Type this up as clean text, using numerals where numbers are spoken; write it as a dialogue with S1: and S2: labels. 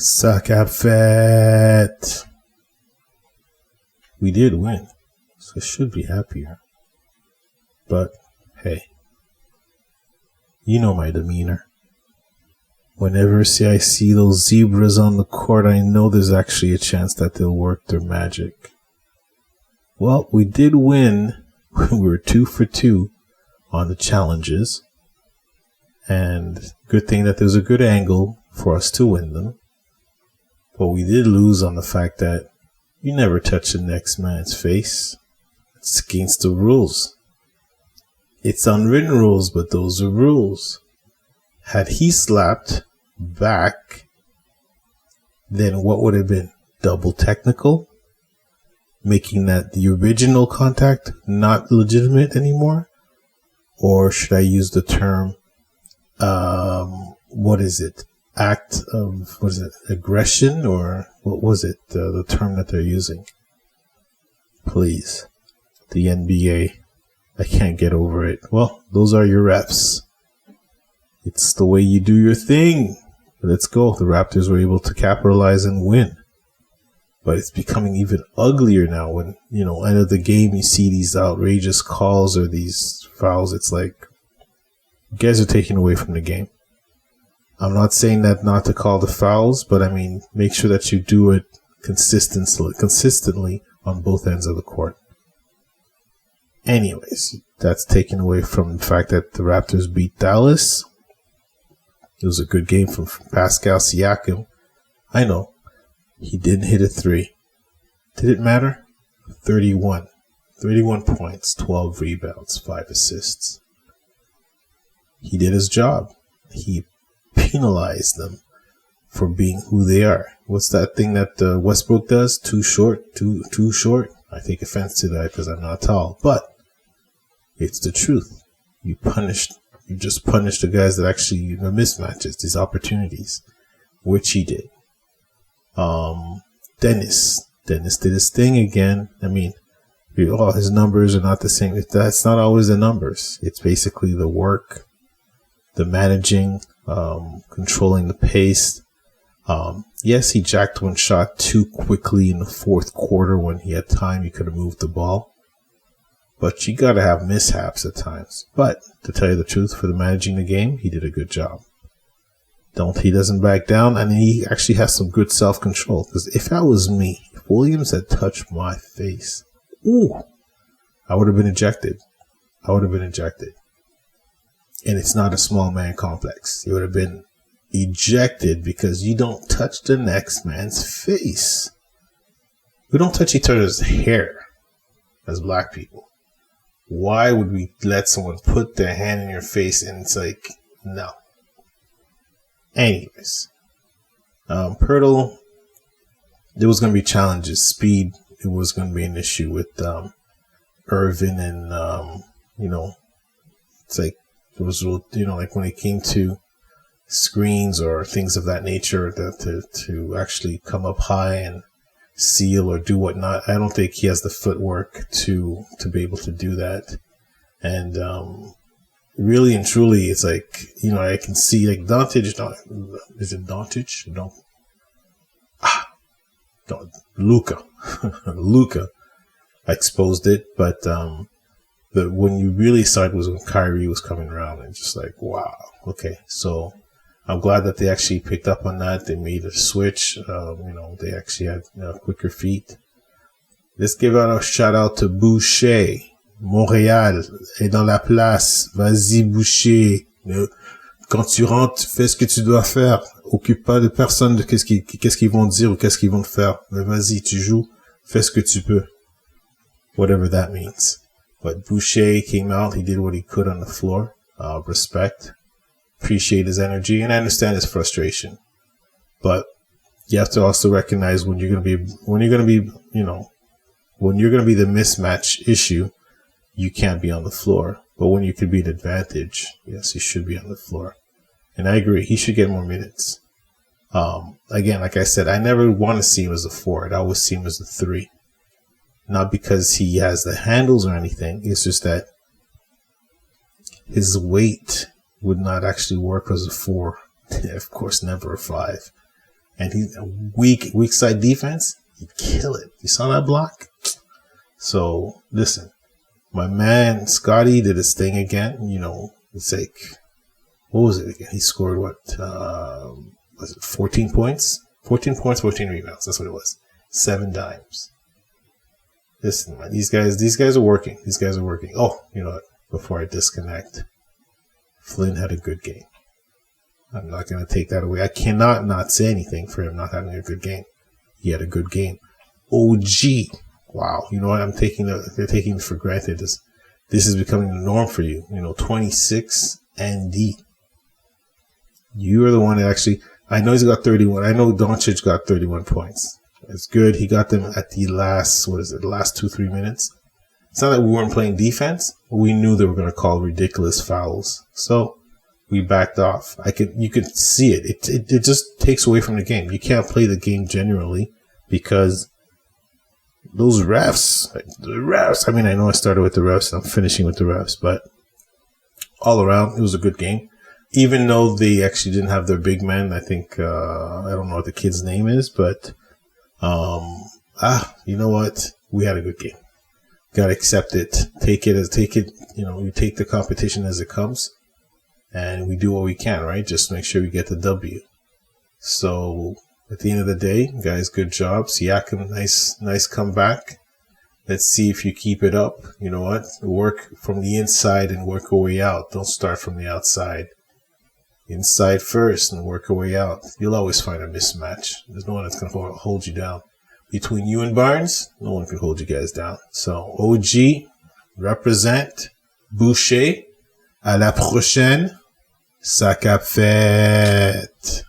S1: Suck up fat. We did win, so I should be happier. But, hey, you know my demeanor. Whenever I see those zebras on the court, I know there's actually a chance that they'll work their magic. Well, we did win. We were 2 for 2 on the challenges. And good thing that there's a good angle for us to win them. But we did lose on the fact that you never touch the next man's face. It's against the rules. It's unwritten rules, but those are rules. Had he slapped back, then what would have been? Double technical? Making that the original contact not legitimate anymore? Or should I use the term, what is it? Act of, what is it? Aggression? Or what was it? The term that they're using? Please. The NBA. I can't get over it. Well, those are your refs. It's the way you do your thing. Let's go. The Raptors were able to capitalize and win. But it's becoming even uglier now when, end of the game, you see these outrageous calls or these fouls. It's like, you guys are taking away from the game. I'm not saying that not to call the fouls, but I mean, make sure that you do it consistently on both ends of the court. Anyways, that's taken away from the fact that the Raptors beat Dallas. It was a good game from Pascal Siakam. I know. He didn't hit a 3. Did it matter? 31. 31 points, 12 rebounds, 5 assists. He did his job. He penalized them for being who they are. What's that thing that Westbrook does? Too short? Too short? I take offense to that because I'm not tall. But it's the truth. You just punished the guys that actually mismatches, these opportunities, which he did. Dennis did his thing again. I mean, his numbers are not the same. That's not always the numbers. It's basically the work, the managing, controlling the pace. Yes, he jacked one shot too quickly in the fourth quarter when he had time. He could have moved the ball. But you got to have mishaps at times. But to tell you the truth, for the managing the game, he did a good job. He doesn't back down, and he actually has some good self-control. Because if that was me, if Williams had touched my face, I would have been ejected. And it's not a small man complex. You would have been ejected because you don't touch the next man's face. We don't touch each other's hair as black people. Why would we let someone put their hand in your face? And it's like, no. Anyways, Pirtle, there was going to be challenges. Speed, it was going to be an issue with Irvin and, it's like, it was, like when it came to screens or things of that nature to actually come up high and seal or do whatnot. I don't think he has the footwork to be able to do that. And really and truly, it's like, I can see like Doncic. Is it Doncic? Luka. Luka exposed it, but when you really saw it was when Kyrie was coming around and just like, wow, okay. So I'm glad that they actually picked up on that. They made a switch. They actually had quicker feet. Let's give out a shout out to Boucher. Montréal est dans la place. Vas-y, Boucher. Quand tu rentres, fais ce que tu dois faire. Occupe pas de personne de qu'est-ce qu'ils vont dire ou qu'est-ce qu'ils vont te faire. Mais vas-y, tu joues. Fais ce que tu peux. Whatever that means. But Boucher came out. He did what he could on the floor. Respect. Appreciate his energy, and I understand his frustration. But you have to also recognize when you're going to be the mismatch issue, you can't be on the floor. But when you could be an advantage, yes, he should be on the floor. And I agree, he should get more minutes. Again, like I said, I never want to see him as a 4. I always see him as a 3. Not because he has the handles or anything. It's just that his weight would not actually work as a 4. Of course, never a 5. and he's a weak side defense, he'd kill it. You saw that block? So, listen, my man Scottie did his thing again. You know, it's like, what was it again? He scored what? Was it 14 points? 14 points, 14 rebounds. That's what it was. 7 dimes. Listen, man, these guys are working. These guys are working. Oh, you know what? Before I disconnect, Flynn had a good game. I'm not going to take that away. I cannot not say anything for him not having a good game. He had a good game. OG. Wow. You know what? They're taking it for granted. This is becoming the norm for you. You know, 26 and D. You are the one that actually, I know he's got 31. I know Doncic got 31 points. It's good. He got them at the last 2-3 minutes. It's not that we weren't playing defense. We knew they were going to call ridiculous fouls. So we backed off. You could see it. It just takes away from the game. You can't play the game generally because those refs, I mean, I know I started with the refs and I'm finishing with the refs, but all around, it was a good game. Even though they actually didn't have their big man, I think, I don't know what the kid's name is, but, you know what? We had a good game. Gotta accept it. Take it, you know, you take the competition as it comes and we do what we can, right? Just make sure we get the W. So at the end of the day, guys, good job. Siakam, nice comeback. Let's see if you keep it up. You know what? Work from the inside and work your way out. Don't start from the outside. Inside first and work your way out. You'll always find a mismatch. There's no one that's going to hold you down. Between you and Barnes, no one can hold you guys down. So, OG, represent. Boucher, à la prochaine. Sac à fête.